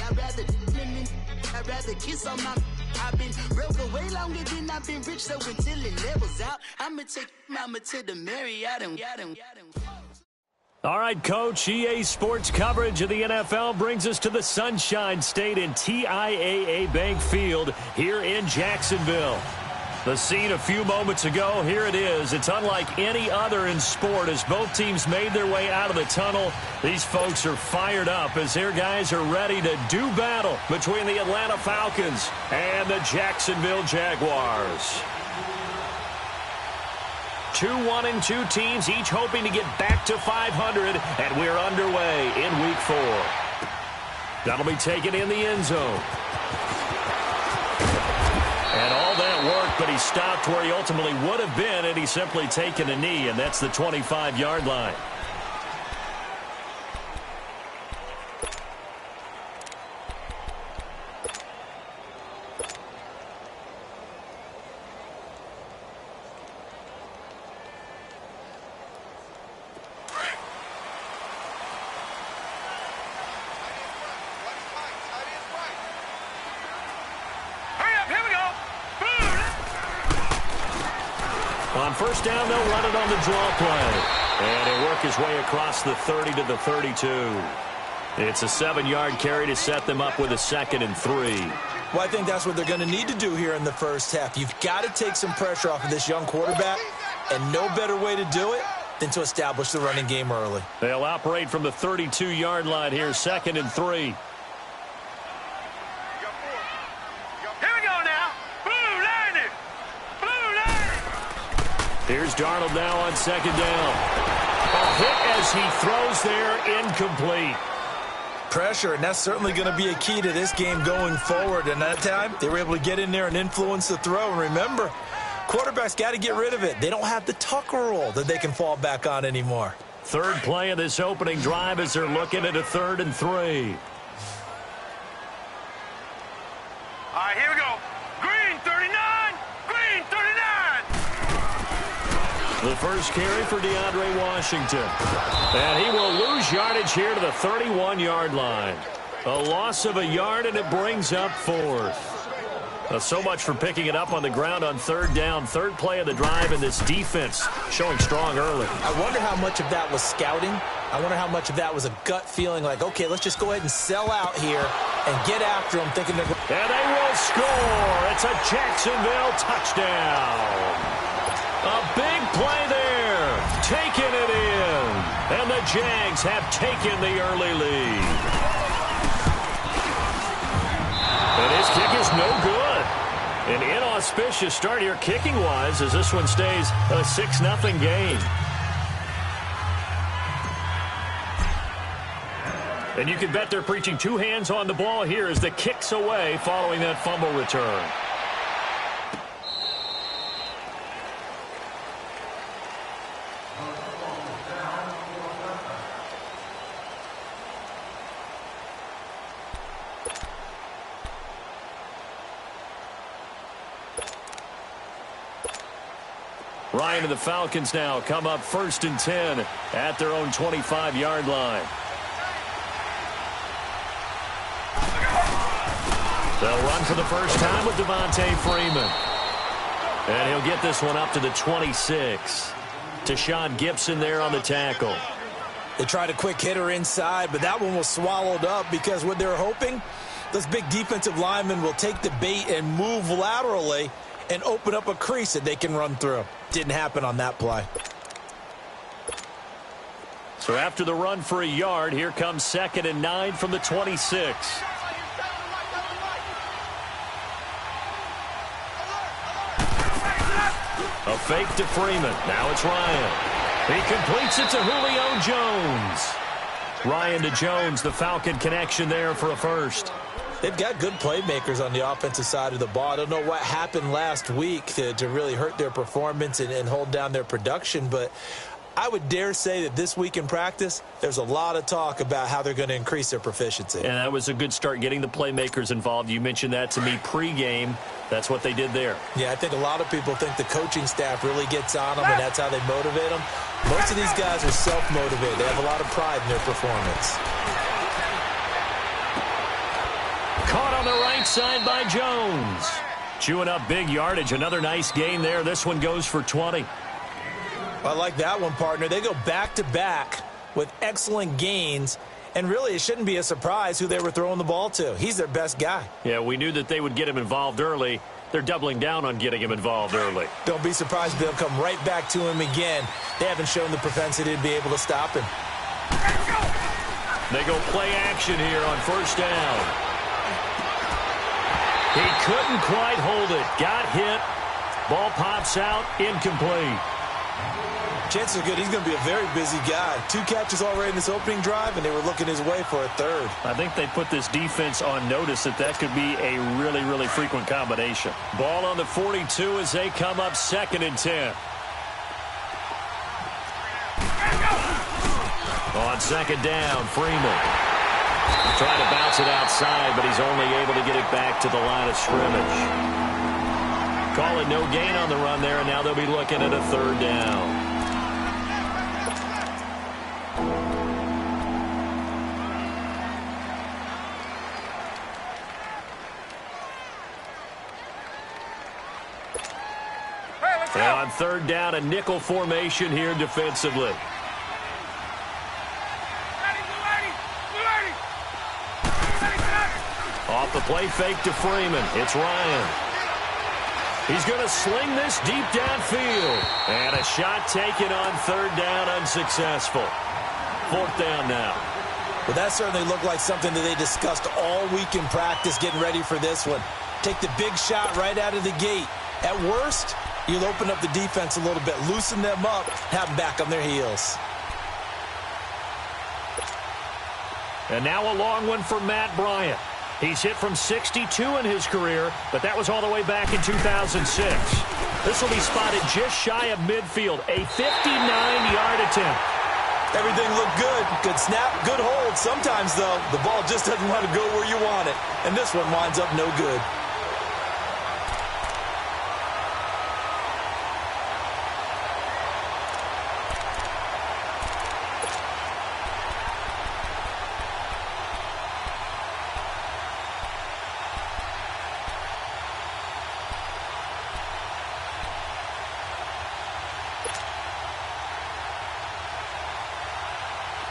I'd rather kiss on my. I've been broke way longer than I've been rich, so until it levels out, I'ma take mama to the Marriott and All right, Coach, EA Sports coverage of the NFL brings us to the Sunshine State in TIAA Bank Field here in Jacksonville. The scene a few moments ago, here it is. It's unlike any other in sport as both teams made their way out of the tunnel. These folks are fired up as their guys are ready to do battle between the Atlanta Falcons and the Jacksonville Jaguars. 2-1-2 teams, each hoping to get back to 500, and we're underway in Week 4. That'll be taken in the end zone. And all that worked, but he stopped where he ultimately would have been, and he's simply taken a knee, and that's the 25-yard line. On first down, they'll run it on the draw play. And he'll work his way across the 30 to the 32. It's a 7-yard carry to set them up with a 2nd and 3. Well, I think that's what they're going to need to do here in the first half. You've got to take some pressure off of this young quarterback, and no better way to do it than to establish the running game early. They'll operate from the 32-yard line here, 2nd and 3. Here's Darnold now on 2nd down. A hit as he throws there, incomplete. Pressure, and that's certainly going to be a key to this game going forward. And that time, they were able to get in there and influence the throw. And remember, quarterbacks got to get rid of it. They don't have the Tucker rule that they can fall back on anymore. Third play of this opening drive as they're looking at a 3rd and 3. All right, here we go. Green 39. Green 39. The first carry for DeAndre Washington. And he will lose yardage here to the 31-yard line. A loss of a yard, and it brings up 4th. So much for picking it up on the ground on 3rd down. 3rd play of the drive, and this defense showing strong early. I wonder how much of that was scouting. I wonder how much of that was a gut feeling like, okay, let's just go ahead and sell out here and get after them, thinking they're going to... And they will score. It's a Jacksonville touchdown. A big play there, taking it in, and the Jags have taken the early lead. And his kick is no good. An inauspicious start here kicking-wise as this one stays a 6-0 game. And you can bet they're preaching 2 hands on the ball here as the kick's away following that fumble return. Ryan and the Falcons now come up 1st and 10 at their own 25-yard line. They'll run for the first time with Devontae Freeman. And he'll get this one up to the 26. Tashawn Gibson there on the tackle. They tried a quick hitter inside, but that one was swallowed up because what they're hoping, those big defensive linemen will take the bait and move laterally and open up a crease that they can run through. Didn't happen on that play. So after the run for a yard, here comes 2nd and 9 from the 26. A fake to Freeman. Now it's Ryan. He completes it to Julio Jones. Ryan to Jones, the Falcon connection there for a first. They've got good playmakers on the offensive side of the ball. I don't know what happened last week to really hurt their performance and hold down their production, but I would dare say that this week in practice, there's a lot of talk about how they're going to increase their proficiency. And that was a good start getting the playmakers involved. You mentioned that to me pregame. That's what they did there. Yeah, I think a lot of people think the coaching staff really gets on them, and that's how they motivate them. Most of these guys are self-motivated. They have a lot of pride in their performance. Caught on the right side by Jones. Chewing up big yardage. Another nice gain there. This one goes for 20. I like that one, partner. They go back-to-back with excellent gains. And really, it shouldn't be a surprise who they were throwing the ball to. He's their best guy. Yeah, we knew that they would get him involved early. They're doubling down on getting him involved early. Don't be surprised if they'll come right back to him again. They haven't shown the propensity to be able to stop him. They go play action here on first down. He couldn't quite hold it. Got hit. Ball pops out. Incomplete. Chances are good he's going to be a very busy guy. 2 catches already in this opening drive, and they were looking his way for a third. I think they put this defense on notice that could be a really, really frequent combination. Ball on the 42 as they come up 2nd and 10. On 2nd down, Freeman. Trying to bounce it outside, but he's only able to get it back to the line of scrimmage. Call it no gain on the run there, and now they'll be looking at a 3rd down. On 3rd down, a nickel formation here defensively. Off the play fake to Freeman. It's Ryan. He's going to sling this deep downfield. And a shot taken on 3rd down, unsuccessful. 4th down now. Well, that certainly looked like something that they discussed all week in practice getting ready for this one. Take the big shot right out of the gate. At worst, you'll open up the defense a little bit, loosen them up, have them back on their heels. And now a long one for Matt Bryant. He's hit from 62 in his career, but that was all the way back in 2006. This will be spotted just shy of midfield, a 59-yard attempt. Everything looked good. Good snap, good hold. Sometimes, though, the ball just doesn't want to go where you want it. And this one winds up no good.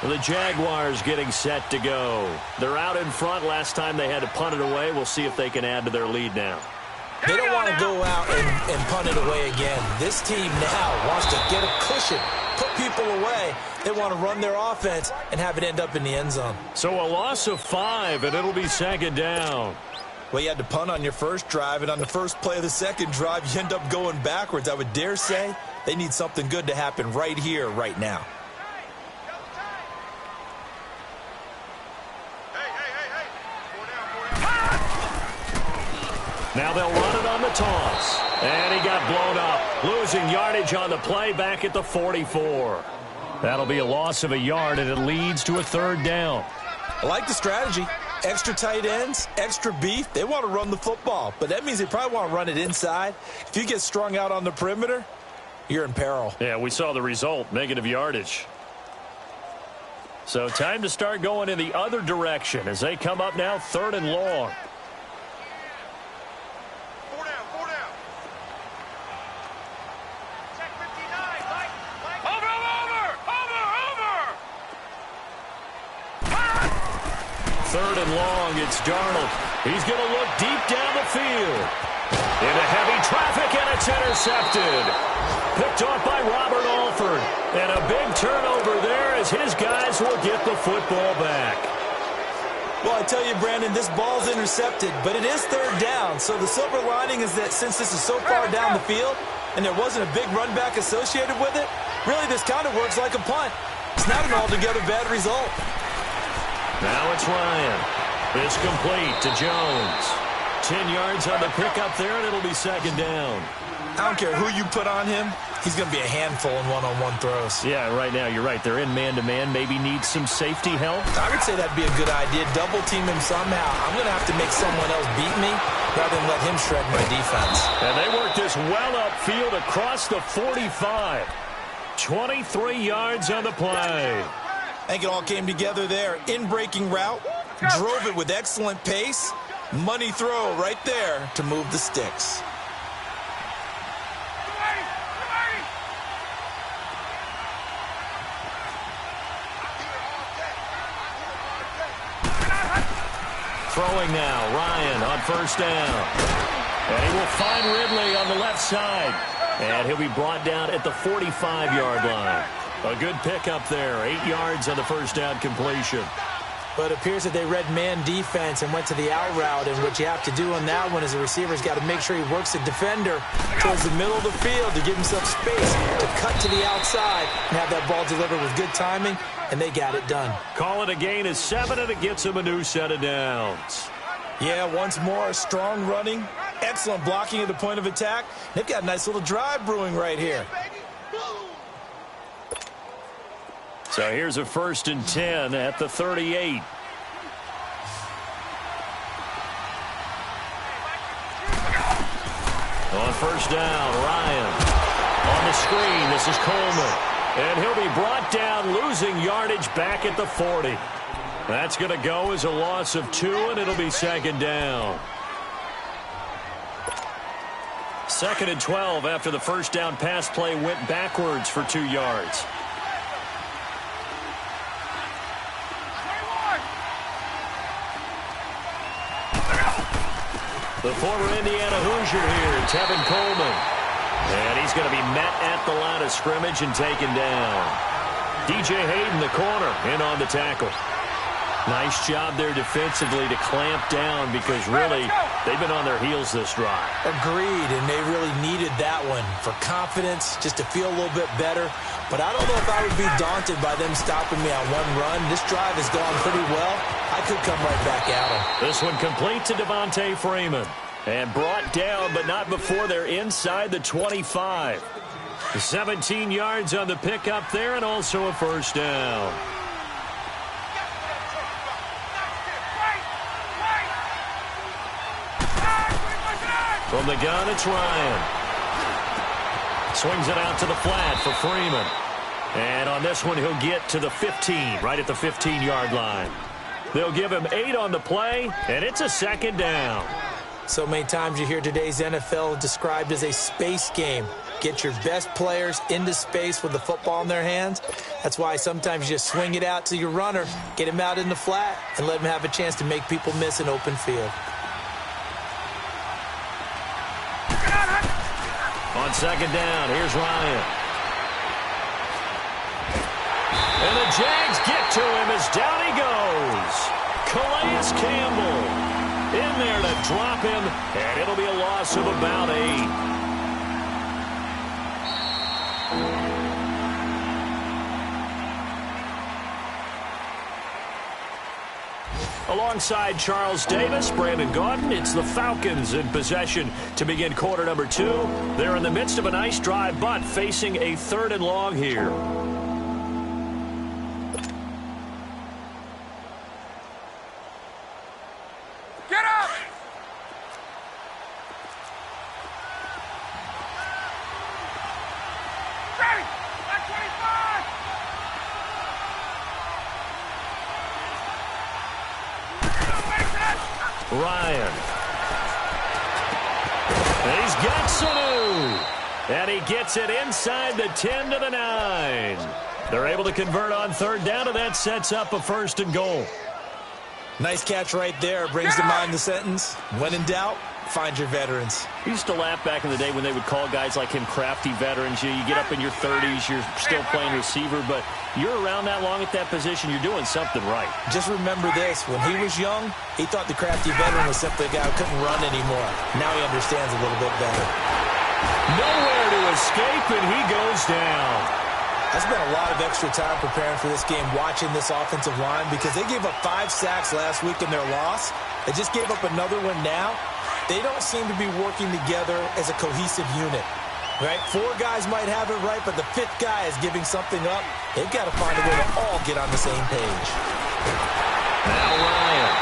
The Jaguars getting set to go. They're out in front. Last time they had to punt it away. We'll see if they can add to their lead now. They don't want to go out and punt it away again. This team now wants to get a cushion, put people away. They want to run their offense and have it end up in the end zone. So a loss of 5, and it'll be 2nd down. Well, you had to punt on your first drive, and on the first play of the second drive, you end up going backwards. I would dare say they need something good to happen right here, right now. Now they'll run it on the toss. And he got blown up. Losing yardage on the play back at the 44. That'll be a loss of a yard, and it leads to a 3rd down. I like the strategy. Extra tight ends, extra beef. They want to run the football, but that means they probably want to run it inside. If you get strung out on the perimeter, you're in peril. Yeah, we saw the result, negative yardage. So time to start going in the other direction as they come up now 3rd and long. Third and long, it's Darnold. He's going to look deep down the field. Into heavy traffic, and it's intercepted. Picked off by Robert Alford. And a big turnover there as his guys will get the football back. Well, I tell you, Brandon, this ball's intercepted, but it is 3rd down. So the silver lining is that since this is so far down the field and there wasn't a big run back associated with it, really this kind of works like a punt. It's not an altogether bad result. Now it's Ryan. It's complete to Jones. 10 yards on the pickup there, and it'll be 2nd down. I don't care who you put on him. He's going to be a handful in one-on-one throws. Yeah, right now, you're right. They're in man-to-man. Maybe needs some safety help. I would say that'd be a good idea. Double team him somehow. I'm going to have to make someone else beat me rather than let him shred my defense. And they work this well upfield across the 45. 23 yards on the play. I think it all came together there. In-breaking route, drove it with excellent pace, Money throw right there to move the sticks. Throwing now, Ryan on first down. And he will find Ridley on the left side. And he'll be brought down at the 45-yard line. A good pickup there, 8 yards on the first down completion. But it appears that they read man defense and went to the out route. And what you have to do on that one is the receiver's got to make sure he works the defender towards the middle of the field to give himself space to cut to the outside and have that ball delivered with good timing, and they got it done. Call it a gain of 7, and it gets him a new set of downs. Yeah, once more, strong running, excellent blocking at the point of attack. They've got a nice little drive brewing right here. So here's a 1st and 10 at the 38. On first down, Ryan. On the screen, this is Coleman. And he'll be brought down, losing yardage back at the 40. That's going to go as a loss of 2, and it'll be 2nd down. 2nd and 12 after the first down pass play went backwards for 2 yards. The former Indiana Hoosier here, Tevin Coleman. And he's going to be met at the line of scrimmage and taken down. DJ Hayden, the corner, in on the tackle. Nice job there defensively to clamp down because really they've been on their heels this drive. Agreed, and they really needed that one for confidence, just to feel a little bit better. But I don't know if I would be daunted by them stopping me on one run. This drive has gone pretty well. I could come right back at them. This one complete to Devontae Freeman. And brought down, but not before they're inside the 25. 17 yards on the pickup there, and also a first down. From the gun, it's Ryan. Swings it out to the flat for Freeman. And on this one, he'll get to the 15, right at the 15-yard line. They'll give him 8 on the play, and it's a 2nd down. So many times you hear today's NFL described as a space game. Get your best players into space with the football in their hands. That's why sometimes you just swing it out to your runner, get him out in the flat, and let him have a chance to make people miss an open field. On 2nd down, here's Ryan. And the Jags get to him as down he goes. Calais Campbell in there to drop him, and it'll be a loss of about 8. Alongside Charles Davis, Brandon Gaudin, it's the Falcons in possession to begin quarter number 2. They're in the midst of a nice drive, but facing a 3rd and long here. Get up! Ready! Back 25! Ryan. And he's got Sanu. And he gets it inside the 10 to the 9. They're able to convert on 3rd down, and that sets up a 1st and goal. Nice catch right there. Brings to mind the sentence, when in doubt, find your veterans. We used to laugh back in the day when they would call guys like him crafty veterans. You get up in your 30s, you're still playing receiver, but you're around that long at that position, you're doing something right. Just remember this, when he was young, he thought the crafty veteran was simply a guy who couldn't run anymore. Now he understands a little bit better. Nowhere to escape, and he goes down. I spent a lot of extra time preparing for this game, watching this offensive line, because they gave up 5 sacks last week in their loss. They just gave up another one now. They don't seem to be working together as a cohesive unit. Right? 4 guys might have it right, but the 5th guy is giving something up. They've got to find a way to all get on the same page. Now Ryan.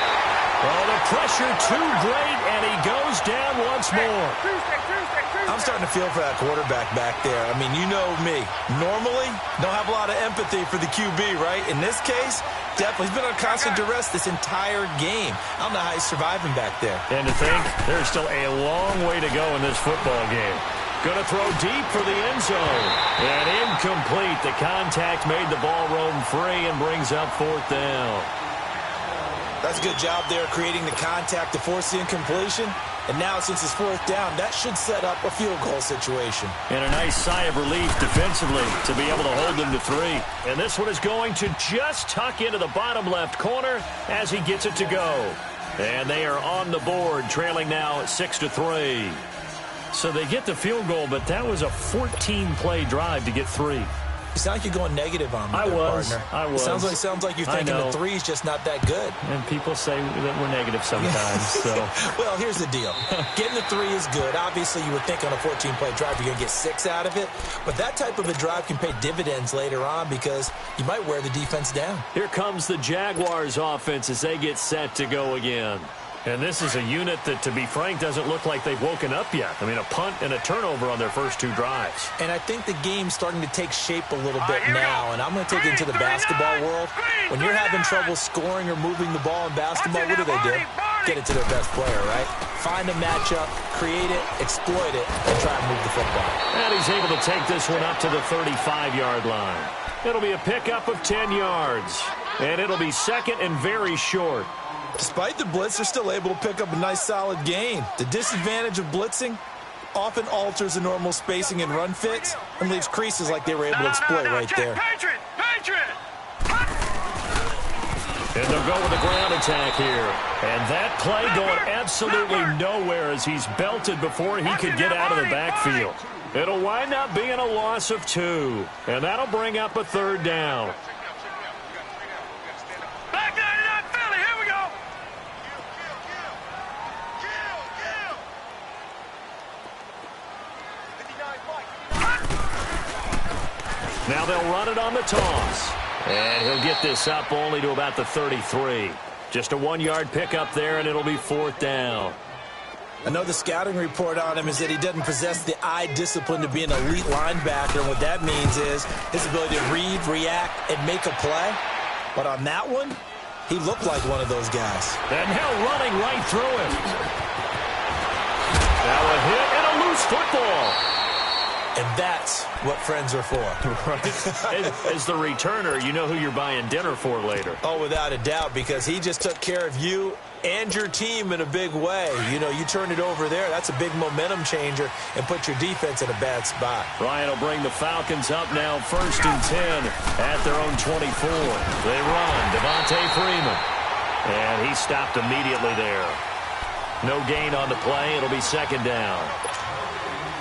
Oh, the pressure too great, and he goes down once more. I'm starting to feel for that quarterback back there. I mean, you know me. Normally, don't have a lot of empathy for the QB, right? In this case, definitely. He's been on constant duress this entire game. I don't know how he's surviving back there. And to think, there's still a long way to go in this football game. Going to throw deep for the end zone. And incomplete. The contact made the ball roam free and brings up fourth down. That's a good job there creating the contact to force the incompletion. And now, since it's fourth down, that should set up a field goal situation. And a nice sigh of relief defensively to be able to hold them to 3. And this one is going to just tuck into the bottom left corner as he gets it to go. And they are on the board, trailing now 6-3. So they get the field goal, but that was a 14-play drive to get 3. You sound like you're going negative on me, partner. I was. It sounds like you're thinking the 3's just not that good. And people say that we're negative sometimes. So. Well, here's the deal. Getting the 3 is good. Obviously, you would think on a 14-play drive you're going to get 6 out of it. But that type of a drive can pay dividends later on because you might wear the defense down. Here comes the Jaguars offense as they get set to go again. And this is a unit that, to be frank, doesn't look like they've woken up yet. I mean, a punt and a turnover on their first 2 drives. And I think the game's starting to take shape a little bit now. And I'm going to take it into the basketball world. When you're having trouble scoring or moving the ball in basketball, what do? Get it to their best player, right? Find a matchup, create it, exploit it, and try and move the football. And he's able to take this one up to the 35-yard line. It'll be a pickup of 10 yards. And it'll be second and very short. Despite the blitz, they're still able to pick up a nice solid gain. The disadvantage of blitzing often alters the normal spacing and run fits and leaves creases like they were able to exploit right there. And they'll go with a ground attack here. And that play going absolutely nowhere as he's belted before he could get out of the backfield. It'll wind up being a loss of 2. And that'll bring up a third down. Now they'll run it on the toss. And he'll get this up only to about the 33. Just a 1-yard pickup there, and it'll be fourth down. I know the scouting report on him is that he doesn't possess the eye discipline to be an elite linebacker. And what that means is his ability to read, react, and make a play. But on that one, he looked like one of those guys. And now running right through it. Now a hit and a loose football. And that's what friends are for. Right. As the returner, you know who you're buying dinner for later. Oh, without a doubt, because he just took care of you and your team in a big way. You know, you turn it over there, that's a big momentum changer and put your defense in a bad spot. Ryan will bring the Falcons up now, 1st and 10 at their own 24. They run, Devontae Freeman. And he stopped immediately there. No gain on the play. It'll be second down.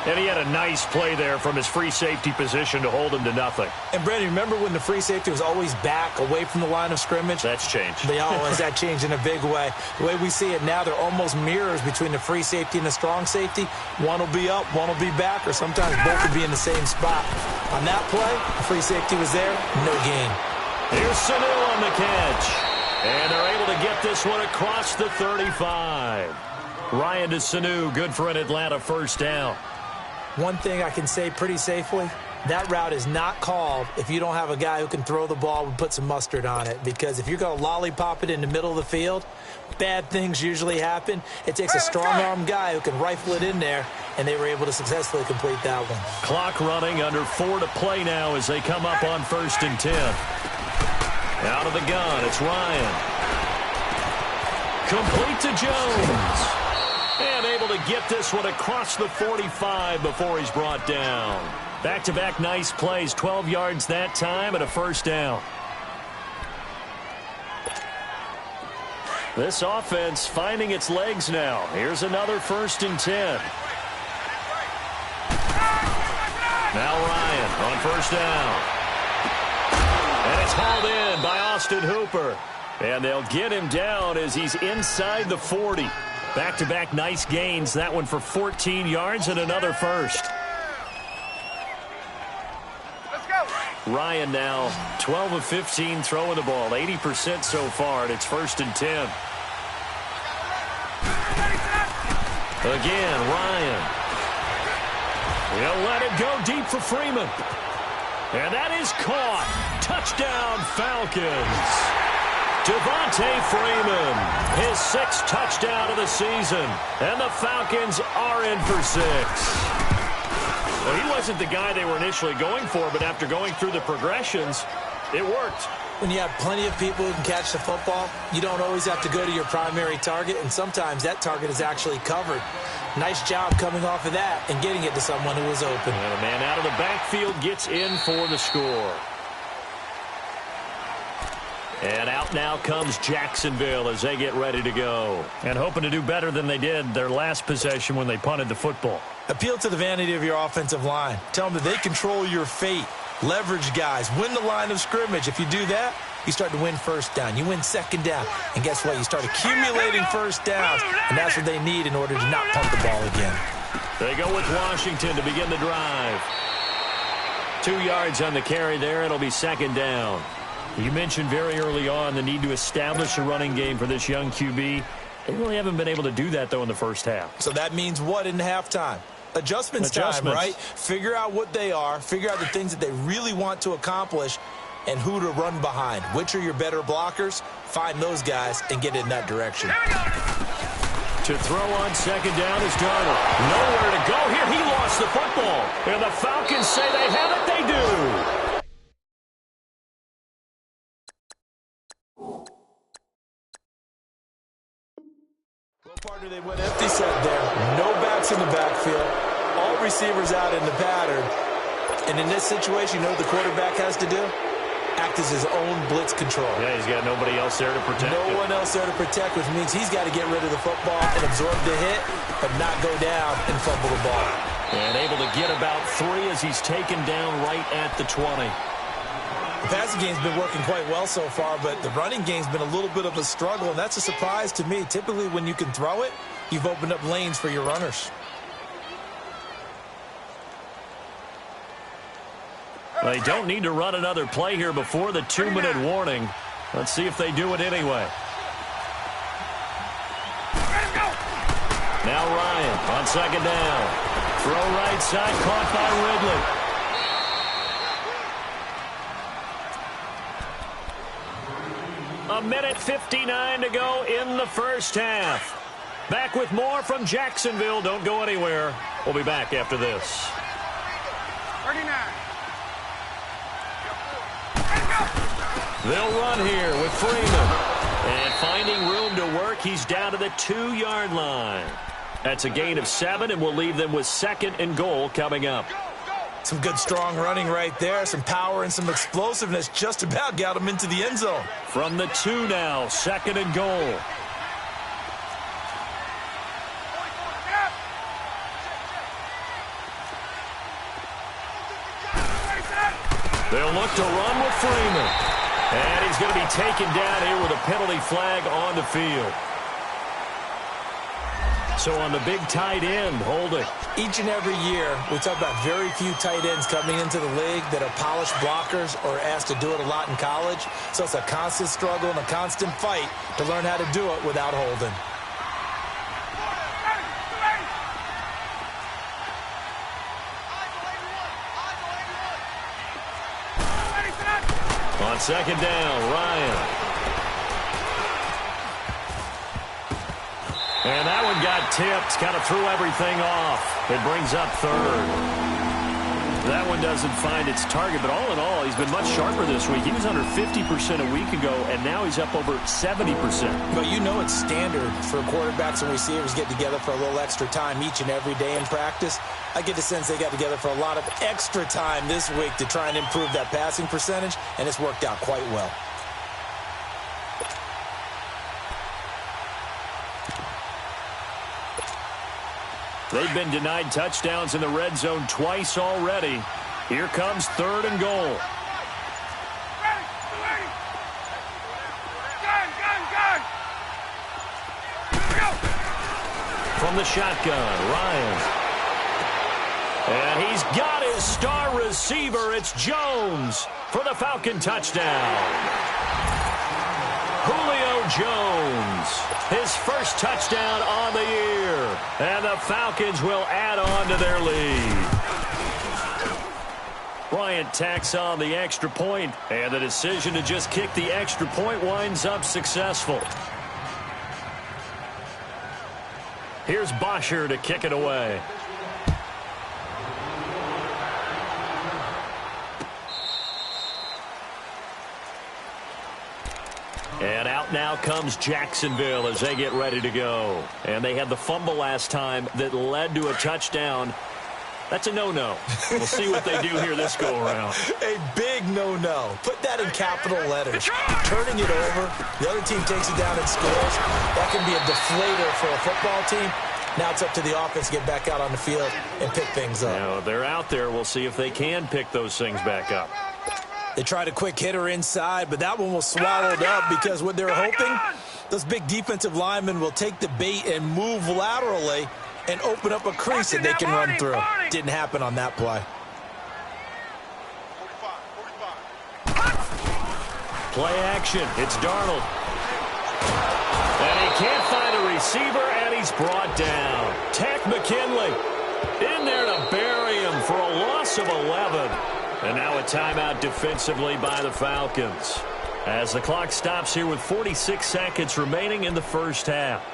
And he had a nice play there from his free safety position to hold him to nothing. And, Brandon, remember when the free safety was always back away from the line of scrimmage? That's changed. That changed in a big way. The way we see it now, they're almost mirrors between the free safety and the strong safety. One will be up, one will be back, or sometimes both will be in the same spot. On that play, the free safety was there, no gain. Here's Sanu on the catch. And they're able to get this one across the 35. Ryan to Sanu, good for an Atlanta first down. One thing I can say pretty safely, that route is not called if you don't have a guy who can throw the ball and put some mustard on it. Because if you're going to lollipop it in the middle of the field, bad things usually happen. It takes a strong-arm guy who can rifle it in there, and they were able to successfully complete that one. Clock running, under 4 to play now as they come up on 1st and 10. Out of the gun, it's Ryan. Complete to Jones. And able to get this one across the 45 before he's brought down. Back-to-back nice plays, 12 yards that time and a first down. This offense finding its legs now. Here's another 1st and 10. Now Ryan on first down. And it's hauled in by Austin Hooper. And they'll get him down as he's inside the 40. Back-to-back nice gains. That one for 14 yards and another first. Let's go. Ryan now 12 of 15 throwing the ball. 80% so far, and it's 1st and 10. Again, Ryan. He'll let it go deep for Freeman. And that is caught. Touchdown, Falcons. Devontae Freeman, his 6th touchdown of the season. And the Falcons are in for 6. Well, he wasn't the guy they were initially going for, but after going through the progressions, it worked. When you have plenty of people who can catch the football, you don't always have to go to your primary target, and sometimes that target is actually covered. Nice job coming off of that and getting it to someone who was open. And a man out of the backfield gets in for the score. And out now comes Jacksonville as they get ready to go. And hoping to do better than they did their last possession when they punted the football. Appeal to the vanity of your offensive line. Tell them that they control your fate. Leverage guys. Win the line of scrimmage. If you do that, you start to win first down. You win second down. And guess what? You start accumulating first downs. And that's what they need in order to not punt the ball again. They go with Washington to begin the drive. 2 yards on the carry there. It'll be second down. You mentioned very early on the need to establish a running game for this young QB. They really haven't been able to do that, though, in the first half. So that means what in halftime? Adjustments time, right? Figure out what they are. Figure out the things that they really want to accomplish and who to run behind. Which are your better blockers? Find those guys and get in that direction. To throw on second down is Darnold. Nowhere to go here. He lost the football. And the Falcons say they have it. They do. Partner, they went empty set there. No backs in the backfield. All receivers out in the pattern. And in this situation, you know what the quarterback has to do? Act as his own blitz control. Yeah, he's got nobody else there to protect him. No one else there to protect, which means he's got to get rid of the football and absorb the hit, but not go down and fumble the ball. And able to get about 3 as he's taken down right at the 20. The passing game's been working quite well so far, but the running game's been a little bit of a struggle, and that's a surprise to me. Typically, when you can throw it, you've opened up lanes for your runners. They don't need to run another play here before the 2-minute warning. Let's see if they do it anyway. Now Ryan on second down. Throw right side, caught by Ridley. A minute 59 to go in the first half. Back with more from Jacksonville. Don't go anywhere. We'll be back after this. 39. They'll run here with Freeman. And finding room to work, he's down to the 2-yard line. That's a gain of 7, and we'll leave them with 2nd and goal coming up. Some good, strong running right there. Some power and some explosiveness. Just about got him into the end zone. From the 2 now, 2nd and goal. They'll look to run with Freeman. And he's going to be taken down here with a penalty flag on the field. So on the big tight end, holding. Each and every year, we talk about very few tight ends coming into the league that are polished blockers or asked to do it a lot in college. So it's a constant struggle and a constant fight to learn how to do it without holding. On second down, Ryan. And that one got tipped, kind of threw everything off. It brings up 3rd. That one doesn't find its target, but all in all, he's been much sharper this week. He was under 50% a week ago, and now he's up over 70%. But you know it's standard for quarterbacks and receivers get together for a little extra time each and every day in practice. I get the sense they got together for a lot of extra time this week to try and improve that passing percentage, and it's worked out quite well. They've been denied touchdowns in the red zone twice already. Here comes 3rd and goal. From the shotgun, Ryan. And he's got his star receiver. It's Jones for the Falcon touchdown. Julio Jones. His first touchdown on the year. And the Falcons will add on to their lead. Bryant tacks on the extra point, and the decision to just kick the extra point winds up successful. Here's Bosher to kick it away. And out now comes Jacksonville as they get ready to go. And they had the fumble last time that led to a touchdown. That's a no-no. We'll see what they do here this go-around. A big no-no. Put that in capital letters. Turning it over, the other team takes it down and scores. That can be a deflator for a football team. Now it's up to the offense to get back out on the field and pick things up. Now, they're out there. We'll see if they can pick those things back up. They tried a quick hitter inside, but that one was swallowed up because what they're hoping, those big defensive linemen will take the bait and move laterally and open up a crease that they can run through. Didn't happen on that play. Play action. It's Darnold. And he can't find a receiver, and he's brought down. Tack McKinley in there to bury him for a loss of 11. And now a timeout defensively by the Falcons as the clock stops here with 46 seconds remaining in the first half.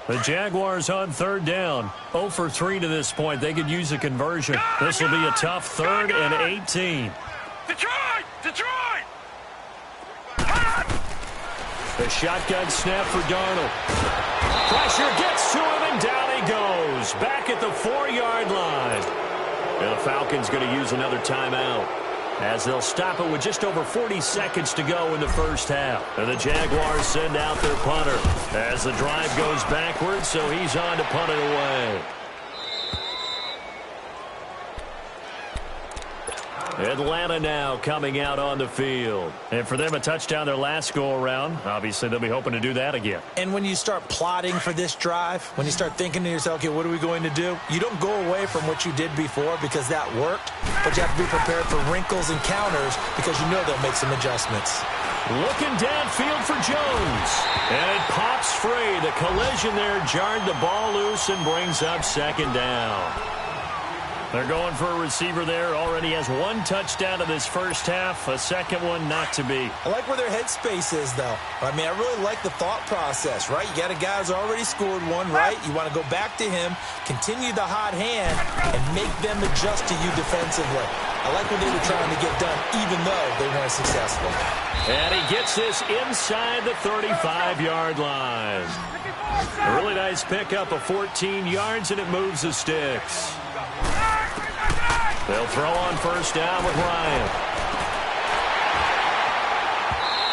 The Jaguars on third down. 0 for 3 to this point. They could use a conversion. This will be a tough 3rd and 18. Detroit! Detroit! The shotgun snap for Darnold. Pressure gets to him, and down he goes. Back at the 4-yard line. And the Falcons going to use another timeout as they'll stop it with just over 40 seconds to go in the first half. And the Jaguars send out their punter as the drive goes backwards, so he's on to punt it away. Atlanta now coming out on the field. And for them, a touchdown their last go-around. Obviously, they'll be hoping to do that again. And when you start plotting for this drive, when you start thinking to yourself, okay, what are we going to do? You don't go away from what you did before because that worked, but you have to be prepared for wrinkles and counters because you know they'll make some adjustments. Looking downfield for Jones. And it pops free. The collision there jarred the ball loose and brings up second down. They're going for a receiver there. Already has 1 touchdown in this first half. A second one not to be. I like where their headspace is, though. I mean, I really like the thought process, right? You got a guy who's already scored one, right? You want to go back to him, continue the hot hand, and make them adjust to you defensively. I like what they were trying to get done, even though they weren't successful. And he gets this inside the 35-yard line. A really nice pickup of 14 yards, and it moves the sticks. They'll throw on first down with Ryan.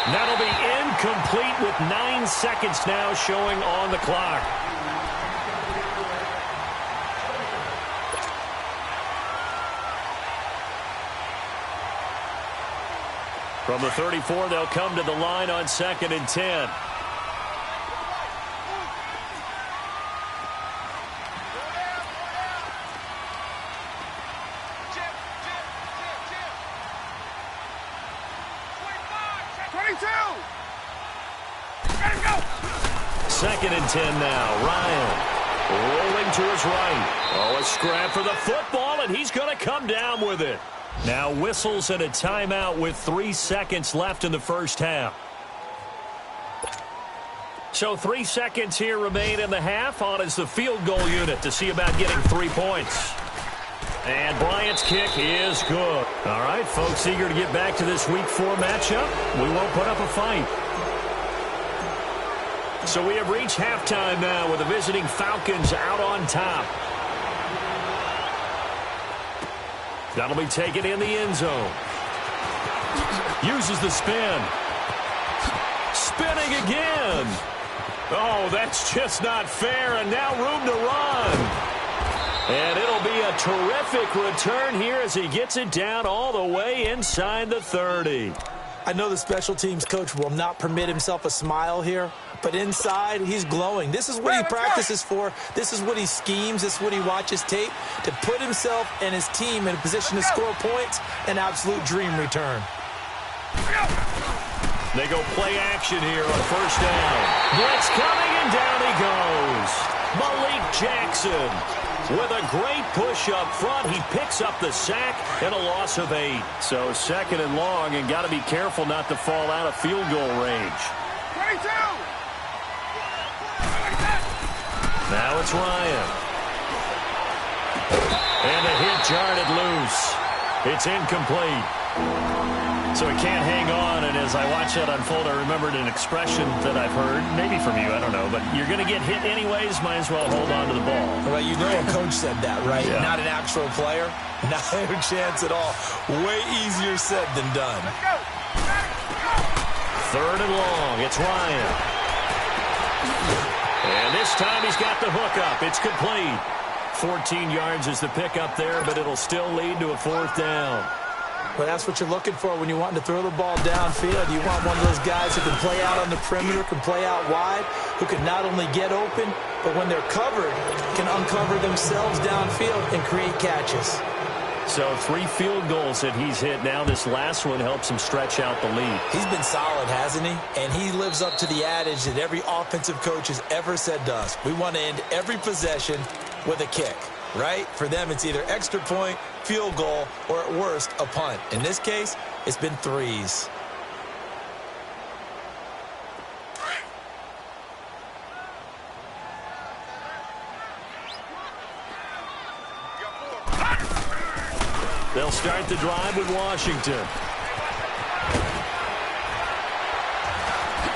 That'll be incomplete with 9 seconds now showing on the clock. From the 34, they'll come to the line on 2nd and 10. Second and 10 now. Ryan rolling to his right. Oh, a scrap for the football, and he's going to come down with it. Now whistles and a timeout with 3 seconds left in the first half. So 3 seconds here remain in the half. On is the field goal unit to see about getting 3 points. And Bryant's kick is good. All right, folks, eager to get back to this Week 4 matchup. We won't put up a fight. So we have reached halftime now with the visiting Falcons out on top. That'll be taken in the end zone. Uses the spin. Spinning again. Oh, that's just not fair, and now room to run. And it'll be a terrific return here as he gets it down all the way inside the 30. I know the special teams coach will not permit himself a smile here, but inside, he's glowing. This is what he practices for. This is what he schemes. This is what he watches tape to put himself and his team in a position to score points. An absolute dream return. They go play action here on first down. Blitz coming, and down he goes. Malik Jackson with a great push up front. He picks up the sack and a loss of 8. So second and long, and got to be careful not to fall out of field goal range. 22. Now it's Ryan. And the hit jarred loose. It's incomplete. So he can't hang on, and as I watch that unfold, I remembered an expression that I've heard, maybe from you, I don't know, but you're going to get hit anyways, might as well hold on to the ball. Well, you know a coach said that, right? Yeah. Not an actual player. Not a chance at all. Way easier said than done. Third and long, it's Ryan. And this time he's got the hook up. It's complete. 14 yards is the pickup there, but it'll still lead to a fourth down. Well, that's what you're looking for when you're wanting to throw the ball downfield. You want one of those guys who can play out on the perimeter, can play out wide, who can not only get open, but when they're covered, can uncover themselves downfield and create catches. So 3 field goals that he's hit now. This last one helps him stretch out the lead. He's been solid, hasn't he? And he lives up to the adage that every offensive coach has ever said to us. We want to end every possession with a kick, right? For them, it's either extra point, field goal, or at worst, a punt. In this case, it's been 3s. They'll start the drive with Washington.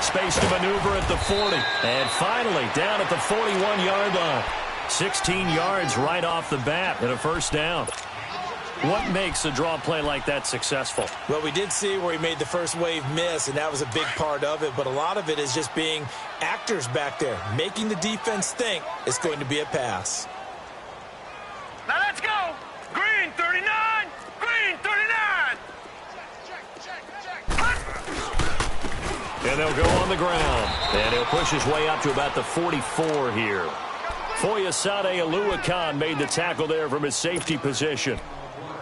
Space to maneuver at the 40. And finally, down at the 41-yard line. 16 yards right off the bat and a first down. What makes a draw play like that successful? Well, we did see where he made the first wave miss, and that was a big part of it. But a lot of it is just being actors back there, making the defense think it's going to be a pass. Now let's go. Green 39. Green 39. And they'll go on the ground. And he'll push his way up to about the 44 here. Foyesade Oluwakan made the tackle there from his safety position.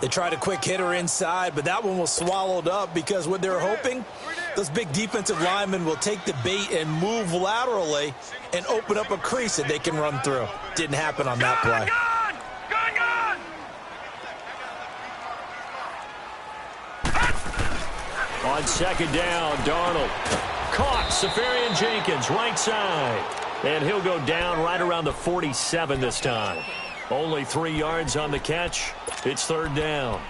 They tried a quick hitter inside, but that one was swallowed up because what they're hoping, those big defensive linemen will take the bait and move laterally and open up a crease that they can run through. Didn't happen on that play. On second down, Darnold. Caught. Safarian Jenkins, right side. And he'll go down right around the 47 this time. Only 3 yards on the catch. It's third down.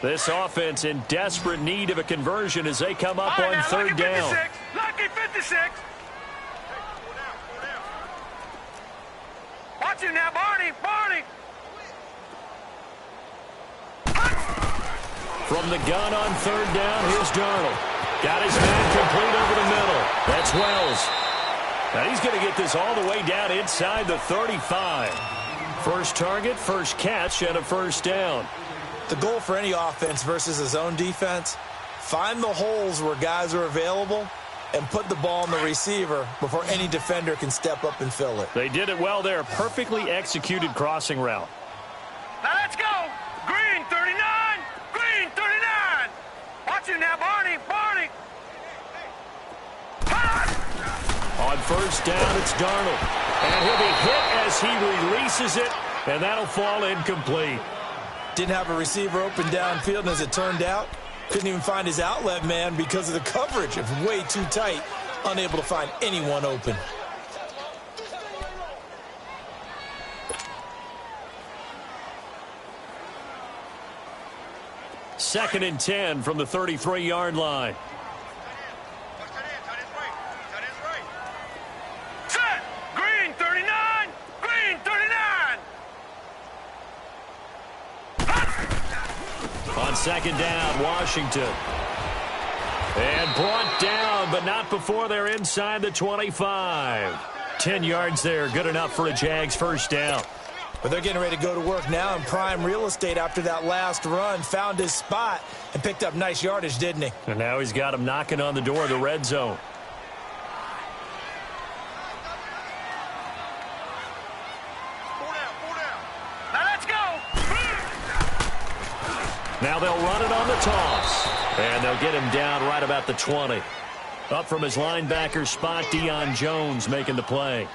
This offense in desperate need of a conversion as they come up on third down. Lucky 56. Watch him now, Barney. Barney. From the gun on third down, here's Darnold. Got his man complete over the middle. That's Wells. Now he's going to get this all the way down inside the 35. First target, first catch, and a first down. The goal for any offense versus a zone defense, find the holes where guys are available and put the ball on the receiver before any defender can step up and fill it. They did it well there. Perfectly executed crossing route. Now let's go. Green 39. Green 39. Watch him now, Barney. Barney. On first down, it's Darnold. And he'll be hit as he releases it, and that'll fall incomplete. Didn't have a receiver open downfield, and as it turned out, couldn't even find his outlet man because of the coverage. It was way too tight, unable to find anyone open. Second and 10 from the 33-yard line. Set. Green 39. Green 39. On second down, Washington. And brought down, but not before they're inside the 25. 10 yards there, good enough for a Jags first down. But they're getting ready to go to work now in prime real estate after that last run. Found his spot and picked up nice yardage, didn't he? And now he's got him knocking on the door of the red zone. Now let's go. Now they'll run it on the toss. And they'll get him down right about the 20. Up from his linebacker spot, Deion Jones making the play.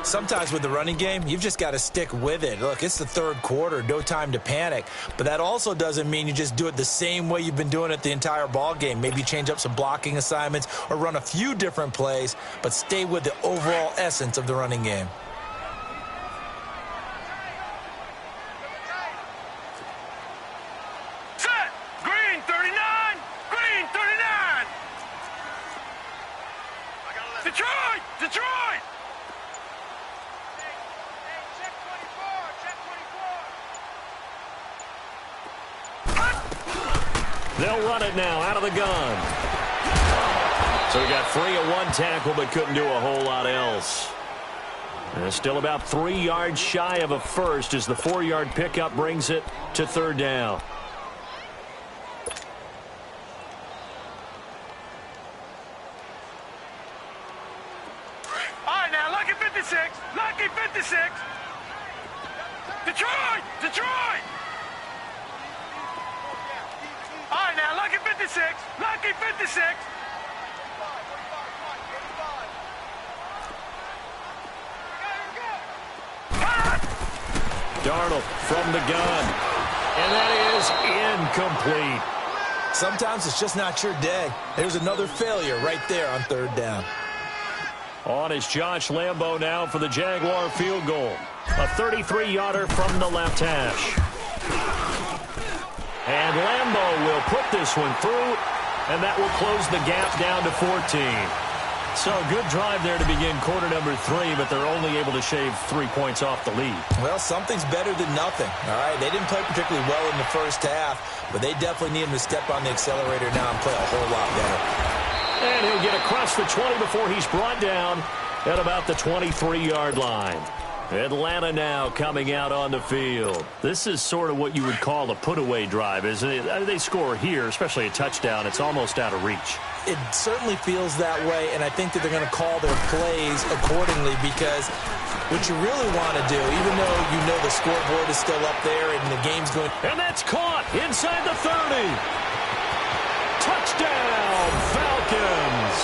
Sometimes with the running game, you've just got to stick with it. Look, it's the third quarter, no time to panic. But that also doesn't mean you just do it the same way you've been doing it the entire ball game. Maybe change up some blocking assignments or run a few different plays, but stay with the overall essence of the running game. Set. Green 39. Green 39. Detroit. Detroit. They'll run it now out of the gun. So he got free of one tackle but couldn't do a whole lot else. And still about 3 yards shy of a first as the 4-yard pickup brings it to third down. All right, now, lucky 56. Lucky 56. Detroit. Detroit. All right, now, lucky 56. Lucky 56. Darnold from the gun. And that is incomplete. Sometimes it's just not your day. There's another failure right there on third down. On is Josh Lambo now for the Jaguar field goal. A 33-yarder from the left hash. And Lambo will put this one through, and that will close the gap down to 14. So a good drive there to begin quarter number 3, but they're only able to shave 3 points off the lead. Well, something's better than nothing. All right, they didn't play particularly well in the first half, but they definitely need him to step on the accelerator now and play a whole lot better. And he'll get across the 20 before he's brought down at about the 23-yard line. Atlanta now coming out on the field. This is sort of what you would call a put-away drive, isn't it? They score here, especially a touchdown. It's almost out of reach. It certainly feels that way, and I think that they're going to call their plays accordingly because what you really want to do, even though you know the scoreboard is still up there and the game's going... And that's caught inside the 30. Touchdown, Falcons.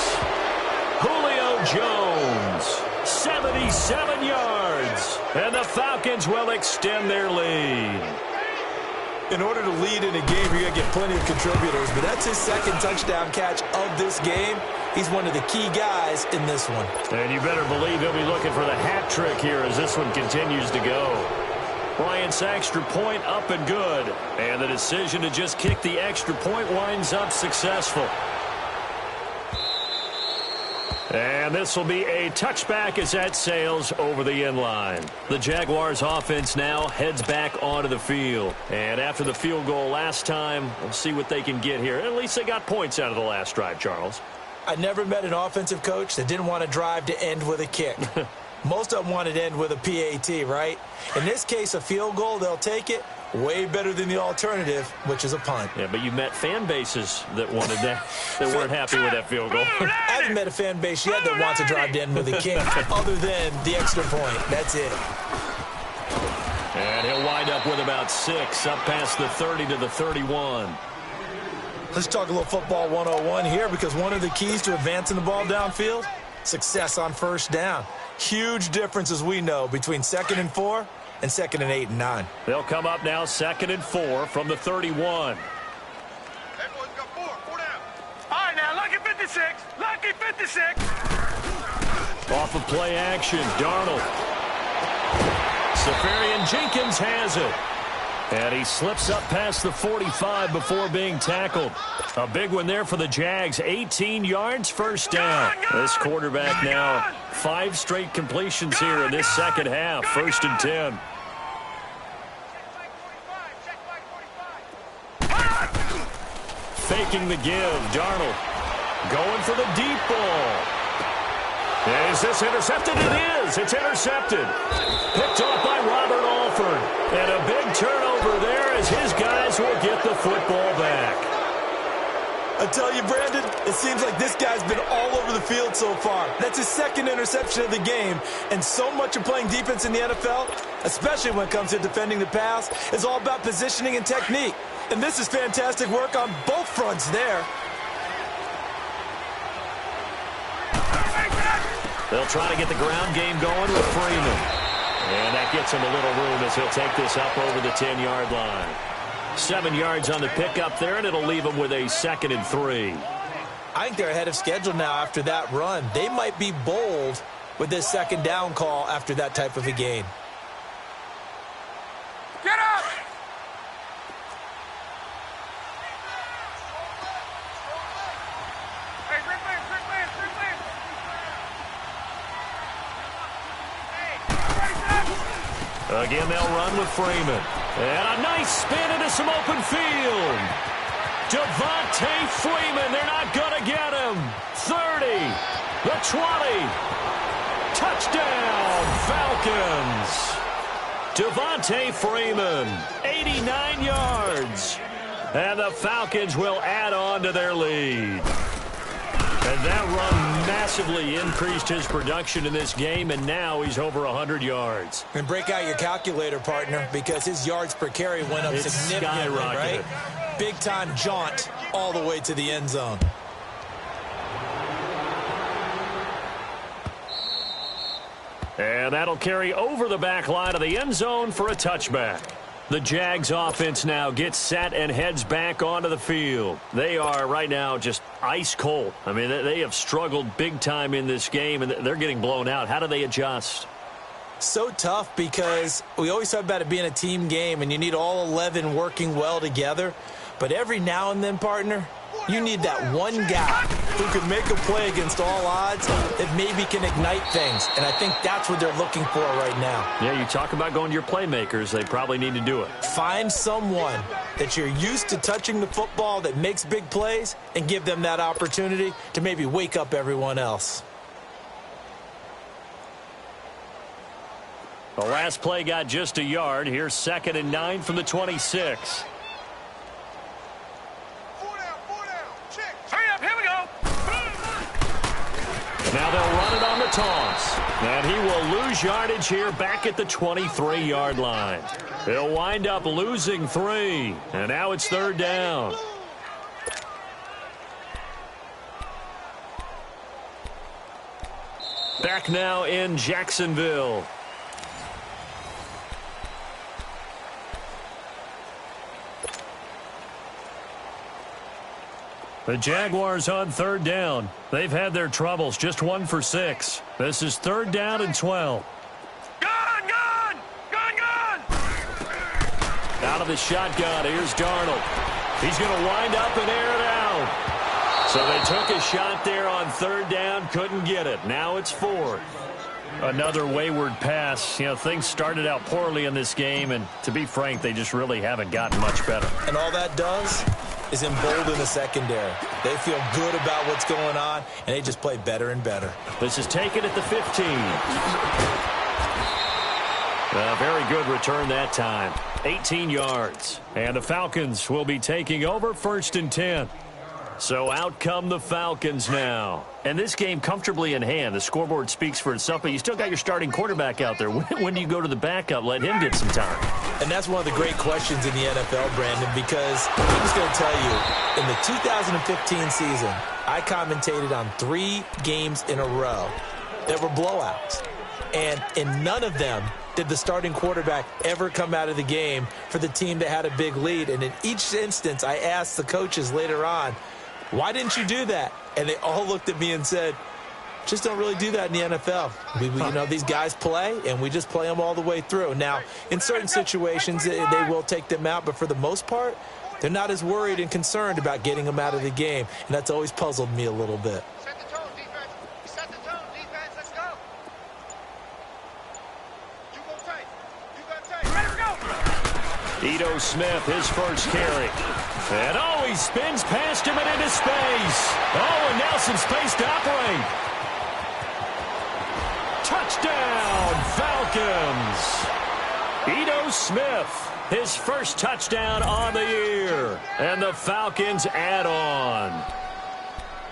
Julio Jones, 77 yards. And the Falcons will extend their lead. In order to lead in a game, you're going to get plenty of contributors, but that's his second touchdown catch of this game. He's one of the key guys in this one. And you better believe he'll be looking for the hat trick here as this one continues to go. Bryant's extra point up and good. And the decision to just kick the extra point winds up successful. And this will be a touchback as that sails over the end line. The Jaguars offense now heads back onto the field. And after the field goal last time, we'll see what they can get here. At least they got points out of the last drive, Charles. I never met an offensive coach that didn't want to drive to end with a kick. Most of them wanted to end with a PAT, right? In this case, a field goal, they'll take it. Way better than the alternative, which is a punt. Yeah, but you met fan bases that wanted that, that weren't happy with that field goal. I haven't met a fan base yet that wants to drive to end with a kick, other than the extra point. That's it. And he'll wind up with about 6, up past the 30 to the 31. Let's talk a little football 101 here, because one of the keys to advancing the ball downfield, success on first down. Huge difference, as we know, between 2nd and 4 and 2nd and 8 and 9. They'll come up now 2nd and 4 from the 31. Everyone's got 4 down. All right, now, lucky 56. Lucky 56. Off of play action, Darnold. Safarian Jenkins has it. And he slips up past the 45 before being tackled. A big one there for the Jags. 18 yards, first down. This quarterback now 5 straight completions here in this second half. 1st and 10. Faking the give. Darnold going for the deep ball. Is this intercepted? It is. It's intercepted. Picked off by Robert Alford. And a big turnover there as his guys will get the football back. I tell you, Brandon, it seems like this guy's been all over the field so far. That's his second interception of the game. And so much of playing defense in the NFL, especially when it comes to defending the pass, is all about positioning and technique. And this is fantastic work on both fronts there. They'll try to get the ground game going with Freeman. And that gets him a little room as he'll take this up over the 10-yard line. 7 yards on the pickup there, and it'll leave them with a 2nd and 3. I think they're ahead of schedule now after that run. They might be bold with this 2nd down call after that type of a gain. Get up! Hey, Rick Lance. Again, they'll run with Freeman. And a nice spin into some open field. Devontae Freeman, they're not going to get him. 30, the 20. Touchdown, Falcons. Devontae Freeman, 89 yards. And the Falcons will add on to their lead. And that run massively increased his production in this game, and now he's over 100 yards. And break out your calculator, partner, because his yards per carry went up significantly, right? Big-time jaunt all the way to the end zone. And that'll carry over the back line of the end zone for a touchback. The Jags offense now gets set and heads back onto the field. They are right now just ice cold. I mean, they have struggled big time in this game, and they're getting blown out. How do they adjust? So tough because we always talk about it being a team game, and you need all 11 working well together. But every now and then, partner, you need that one guy who can make a play against all odds that maybe can ignite things. And I think that's what they're looking for right now. Yeah, you talk about going to your playmakers. They probably need to do it. Find someone that you're used to touching the football that makes big plays and give them that opportunity to maybe wake up everyone else. The last play got just a yard. Here's 2nd and 9 from the 26. Now they'll run it on the toss. And he will lose yardage here back at the 23-yard line. He'll wind up losing 3. And now it's 3rd down. Back now in Jacksonville. The Jaguars on 3rd down. They've had their troubles, just 1 for 6. This is 3rd down and 12. Gun! Out of the shotgun, here's Darnold. He's going to wind up and air it out. So they took a shot there on 3rd down, couldn't get it. Now it's 4th. Another wayward pass. You know, things started out poorly in this game, and to be frank, they just really haven't gotten much better. And all that does is embolden the secondary. They feel good about what's going on, and they just play better and better. This is taken at the 15. A very good return that time. 18 yards. And the Falcons will be taking over 1st and 10. So out come the Falcons now. And this game comfortably in hand. The scoreboard speaks for itself, but you still got your starting quarterback out there. When do you go to the backup? Let him get some time. And that's one of the great questions in the NFL, Brandon, because I'm just going to tell you, in the 2015 season, I commentated on 3 games in a row that were blowouts. And in none of them did the starting quarterback ever come out of the game for the team that had a big lead. And in each instance, I asked the coaches later on, why didn't you do that? And they all looked at me and said, just don't really do that in the NFL. You know, these guys play, and we just play them all the way through. Now, in certain situations, they will take them out, but for the most part, they're not as worried and concerned about getting them out of the game, and that's always puzzled me a little bit. Set the tone, defense. Set the tone, defense. Let's go. You go tight. You got tight. Let's go. Ito Smith, his first carry. And he spins past him and into space. And now some space to operate. Falcons. Ito Smith, his first touchdown on the year. And the Falcons add on.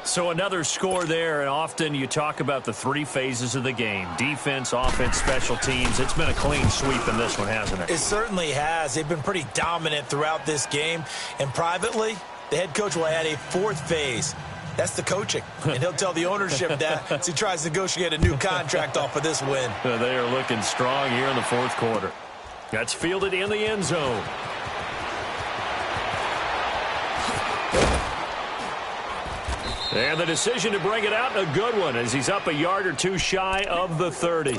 So another score there, and often you talk about the three phases of the game. Defense, offense, special teams. It's been a clean sweep in this one, hasn't it? It certainly has. They've been pretty dominant throughout this game. And privately, the head coach will add a fourth phase. That's the coaching. And he'll tell the ownership that as he tries to negotiate a new contract off of this win. They are looking strong here in the fourth quarter. That's fielded in the end zone. And the decision to bring it out, a good one, as he's up a yard or two shy of the 30.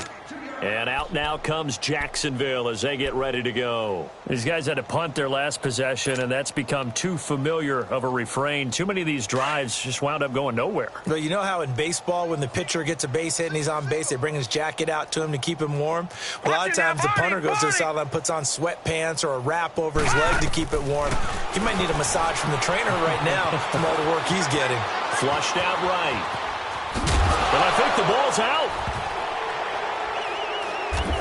And out now comes Jacksonville as they get ready to go. These guys had to punt their last possession, and that's become too familiar of a refrain. Too many of these drives just wound up going nowhere. Well, you know how in baseball when the pitcher gets a base hit and he's on base, they bring his jacket out to him to keep him warm? Well, a lot of times the punter goes to the sideline, puts on sweatpants or a wrap over his leg to keep it warm. He might need a massage from the trainer right now from all the work he's getting. Flushed out right. And I think the ball's out.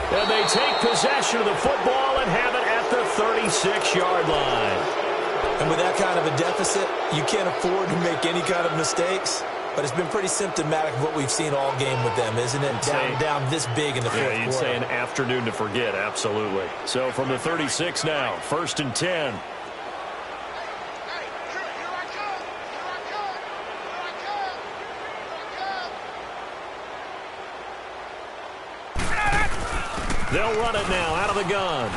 And they take possession of the football and have it at the 36-yard line. And with that kind of a deficit, you can't afford to make any kind of mistakes. But it's been pretty symptomatic of what we've seen all game with them, isn't it? Down this big in the fourth quarter. Yeah, you'd say an afternoon to forget, absolutely. So from the 36 now, 1st and 10. They'll run it now out of the gun.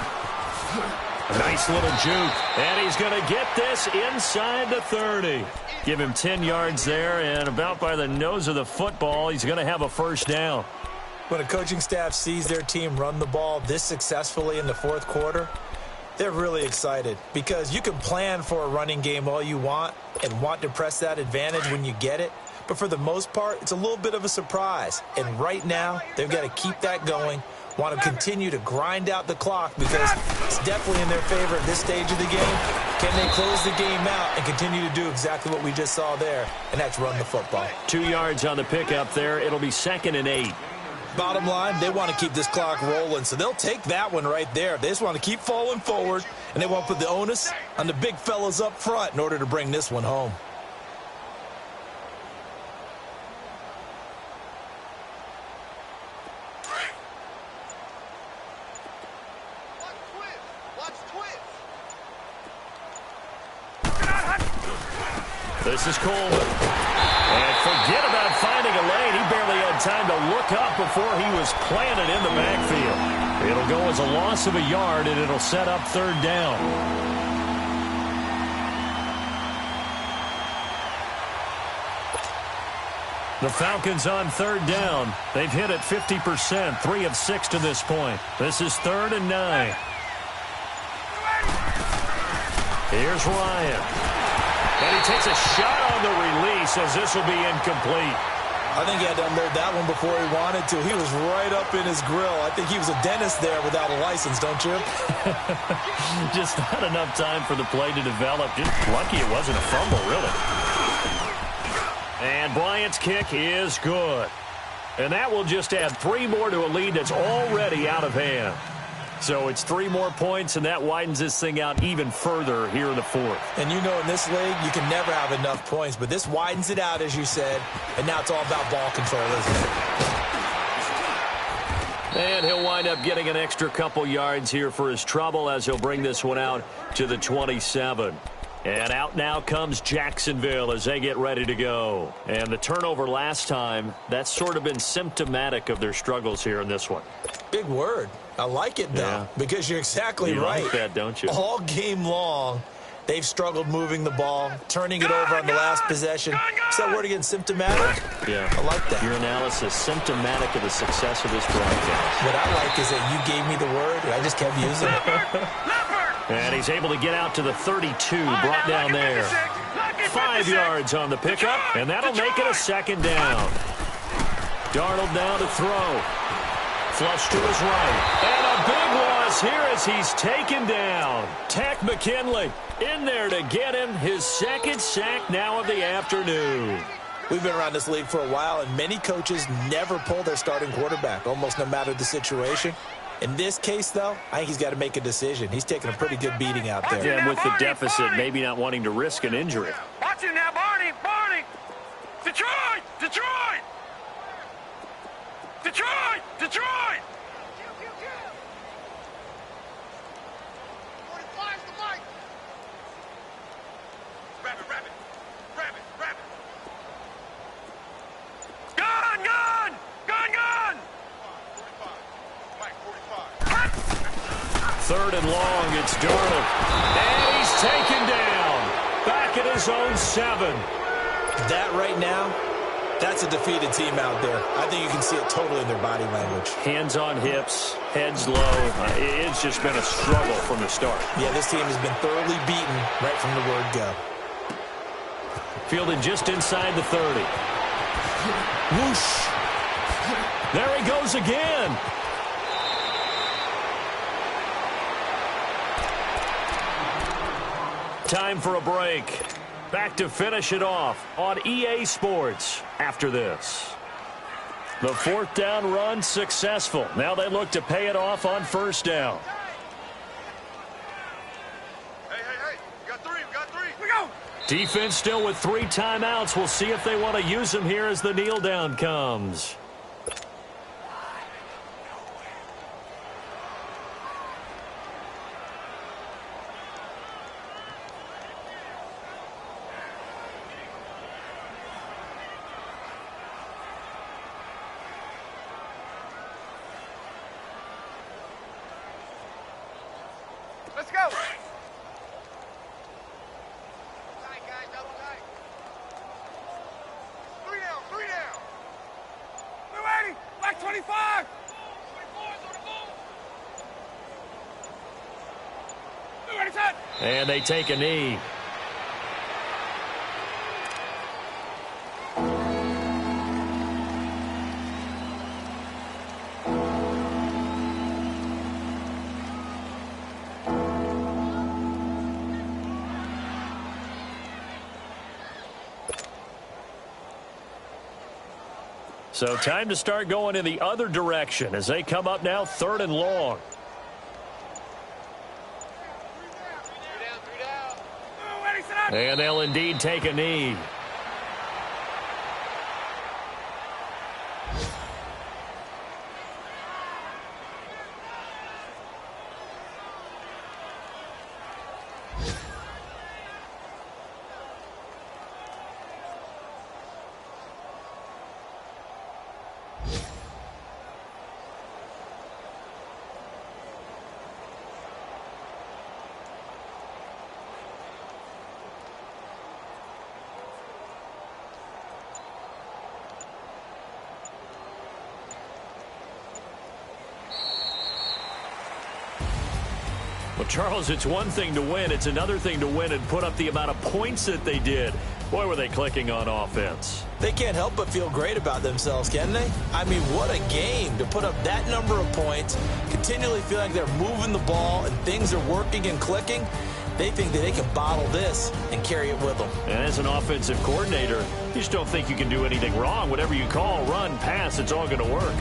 A nice little juke. And he's going to get this inside the 30. Give him 10 yards there, and about by the nose of the football, he's going to have a first down. When a coaching staff sees their team run the ball this successfully in the fourth quarter, they're really excited because you can plan for a running game all you want and want to press that advantage when you get it. But for the most part, it's a little bit of a surprise. And right now, they've got to keep that going. Want to continue to grind out the clock because it's definitely in their favor at this stage of the game. Can they close the game out and continue to do exactly what we just saw there, and that's run the football? 2 yards on the pickup there. It'll be 2nd and 8. Bottom line, they want to keep this clock rolling, so they'll take that one right there. They just want to keep falling forward, and they want to put the onus on the big fellas up front in order to bring this one home. This is Coleman. And forget about finding a lane. He barely had time to look up before he was planted in the backfield. It'll go as a loss of a yard, and it'll set up 3rd down. The Falcons on 3rd down. They've hit it 50%, 3 of 6 to this point. This is 3rd and 9. Here's Ryan. And he takes a shot on the release as this will be incomplete. I think he had to unload that one before he wanted to. He was right up in his grill. I think he was a dentist there without a license, don't you? Just not enough time for the play to develop. Just lucky it wasn't a fumble, really. And Bryant's kick is good. And that will just add 3 more to a lead that's already out of hand. So it's 3 more points, and that widens this thing out even further here in the 4th. And you know in this league, you can never have enough points, but this widens it out, as you said, and now it's all about ball control, isn't it? And he'll wind up getting an extra couple yards here for his trouble as he'll bring this one out to the 27. And out now comes Jacksonville as they get ready to go. And the turnover last time, that's sort of been symptomatic of their struggles here in this one. Big word. I like it, though, because you're exactly right. You like that, don't you? All game long, they've struggled moving the ball, turning it over on the last possession. Is that word again, symptomatic? Yeah. I like that. Your analysis, symptomatic of the success of this broadcast. What I like is that you gave me the word, and I just kept using it. And he's able to get out to the 32, brought down there. 5 yards on the pickup, and that'll make it a 2nd down. Darnold now to throw. Flush to his right. And a big loss here as he's taken down. Tack McKinley in there to get him his 2nd sack now of the afternoon. We've been around this league for a while, and many coaches never pull their starting quarterback, almost no matter the situation. In this case, though, I think he's got to make a decision. He's taking a pretty good beating out there. Yeah, and with the deficit, maybe not wanting to risk an injury. Watch it now, Barney! Barney! Detroit! Detroit! Detroit! Detroit! Gun! Gun! Gun! Gun! 3rd and long, it's Darnold. And he's taken down. Back at his own 7. That right now, that's a defeated team out there. I think you can see it totally in their body language. Hands on hips, heads low. It's just been a struggle from the start. Yeah, this team has been thoroughly beaten right from the word go. Fielded just inside the 30. Whoosh. There he goes again. Time for a break. Back to finish it off on EA Sports after this. The 4th down run successful. Now they look to pay it off on 1st down. Hey, we got 3, we got 3. We go! Defense still with 3 timeouts. We'll see if they want to use them here as the kneel down comes. Let's go! Double tight, guys, double tight. 3 down, 3 down. We're ready. Black 25. 24's on the move. We're ready, set. And they take a knee. So time to start going in the other direction as they come up now 3rd and long. 3 down. We're ready, set up. And they'll indeed take a knee. Well, Charles, it's one thing to win. It's another thing to win and put up the amount of points that they did. Boy, were they clicking on offense. They can't help but feel great about themselves, can they? I mean, what a game to put up that number of points, continually feel like they're moving the ball and things are working and clicking. They think that they can bottle this and carry it with them. And as an offensive coordinator, you just don't think you can do anything wrong. Whatever you call, run, pass, it's all going to work.